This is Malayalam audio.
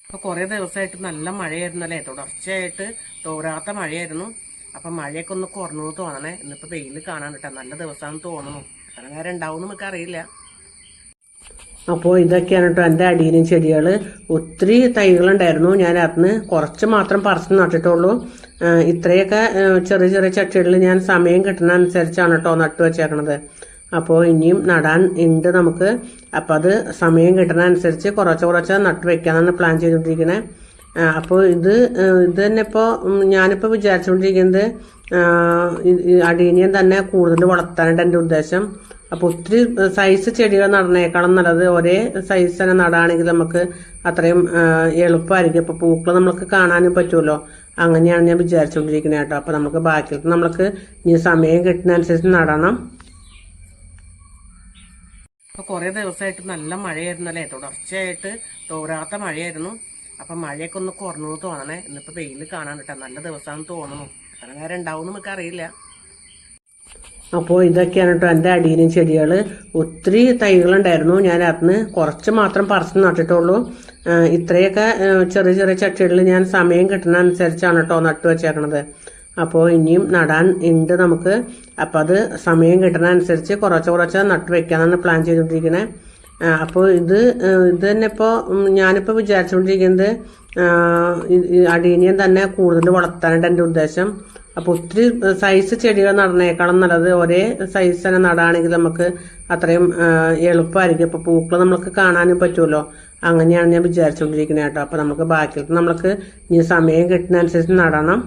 അപ്പൊ കുറെ ദിവസമായിട്ട് നല്ല മഴയായിരുന്നല്ലേ, തുടർച്ചയായിട്ട് തോരാത്ത മഴയായിരുന്നു. അപ്പൊ മഴയൊക്കെ ഒന്ന് കുറഞ്ഞു തോന്നണേ. ഇന്നിപ്പോ വെയിൽ കാണാൻ കിട്ടാ, നല്ല ദിവസമാണെന്ന് തോന്നുന്നു. എത്ര നേരം ഉണ്ടാവും നമുക്ക് അറിയില്ല. അപ്പോൾ ഇതൊക്കെയാണ് കേട്ടോ എൻ്റെ അടിയിലും ചെടികൾ. ഒത്തിരി തൈകളുണ്ടായിരുന്നു, ഞാൻ അതിന് കുറച്ച് മാത്രം പറിച്ച് നട്ടിട്ടുള്ളൂ. ഇത്രയൊക്കെ ചെറിയ ചെറിയ ചട്ടികളിൽ ഞാൻ സമയം കിട്ടുന്ന അനുസരിച്ചാണ് കേട്ടോ നട്ടു വെച്ചേക്കണത്. അപ്പോൾ ഇനിയും നടാൻ ഉണ്ട് നമുക്ക്. അപ്പം അത് സമയം കിട്ടുന്ന അനുസരിച്ച് കുറച്ച് നട്ടു വെക്കാനാണ് പ്ലാൻ ചെയ്തുകൊണ്ടിരിക്കുന്നത്. അപ്പോൾ ഇത് തന്നെ ഇപ്പോൾ ഞാനിപ്പോൾ വിചാരിച്ചുകൊണ്ടിരിക്കുന്നത് അടീനിയം തന്നെ കൂടുതൽ വളർത്താനായിട്ട് എൻ്റെ ഉദ്ദേശം. അപ്പോൾ ഒത്തിരി സൈസ് ചെടികൾ നടന്നേക്കാളും നല്ലത് ഒരേ സൈസ് തന്നെ നടാണെങ്കിൽ നമുക്ക് അത്രയും എളുപ്പമായിരിക്കും. ഇപ്പോൾ പൂക്കൾ നമുക്ക് കാണാനും പറ്റുമല്ലോ. അങ്ങനെയാണ് ഞാൻ വിചാരിച്ചുകൊണ്ടിരിക്കുന്നത് കേട്ടോ. അപ്പോൾ നമുക്ക് ബാക്കിയിട്ട് നമുക്ക് ഇനി സമയം കിട്ടുന്ന അനുസരിച്ച് നടണം. അപ്പോൾ കുറേ ദിവസമായിട്ട് നല്ല മഴയായിരുന്നല്ലേ, തുടർച്ചയായിട്ട് തോരാത്ത മഴയായിരുന്നു. അപ്പം മഴയൊക്കെ ഒന്ന് കുറഞ്ഞു തോന്നണേ. ഇന്നിപ്പോൾ വെയിൽ കാണാൻ കിട്ടാ, നല്ല ദിവസമാണെന്ന് തോന്നുന്നു. എത്ര നേരം ഉണ്ടാവും നമുക്ക് അറിയില്ല. അപ്പോൾ ഇതൊക്കെയാണ് കേട്ടോ എൻ്റെ അടിയിലും ചെടികൾ. ഒത്തിരി തൈകളുണ്ടായിരുന്നു, ഞാൻ അതിന് കുറച്ച് മാത്രം പറിച്ച് നട്ടിട്ടുള്ളൂ. ഇത്രയൊക്കെ ചെറിയ ചെറിയ ചട്ടികളിൽ ഞാൻ സമയം കിട്ടുന്ന അനുസരിച്ചാണ് കേട്ടോ നട്ടു വെച്ചേക്കണത്. അപ്പോൾ ഇനിയും നടാൻ ഉണ്ട് നമുക്ക്. അപ്പം അത് സമയം കിട്ടുന്ന അനുസരിച്ച് കുറച്ച് നട്ടു വെക്കാനാണ് പ്ലാൻ ചെയ്തുകൊണ്ടിരിക്കുന്നത്. അപ്പോൾ ഇത് തന്നെ ഇപ്പോൾ ഞാനിപ്പോൾ വിചാരിച്ചുകൊണ്ടിരിക്കുന്നത് അടീനിയം തന്നെ കൂടുതൽ വളർത്താനായിട്ട് എൻ്റെ ഉദ്ദേശം. അപ്പോൾ ഒത്തിരി സൈസ് ചെടികൾ നടന്നേക്കാളും നല്ലത് ഒരേ സൈസ് തന്നെ നടാണെങ്കിൽ നമുക്ക് അത്രയും എളുപ്പമായിരിക്കും. അപ്പോൾ പൂക്കൾ നമുക്ക് കാണാനും പറ്റുമല്ലോ. അങ്ങനെയാണ് ഞാൻ വിചാരിച്ചുകൊണ്ടിരിക്കുന്നത് കേട്ടോ. അപ്പോൾ നമുക്ക് ബാക്കിയിട്ട് നമുക്ക് ഇനി സമയം കിട്ടുന്ന അനുസരിച്ച് നടണം.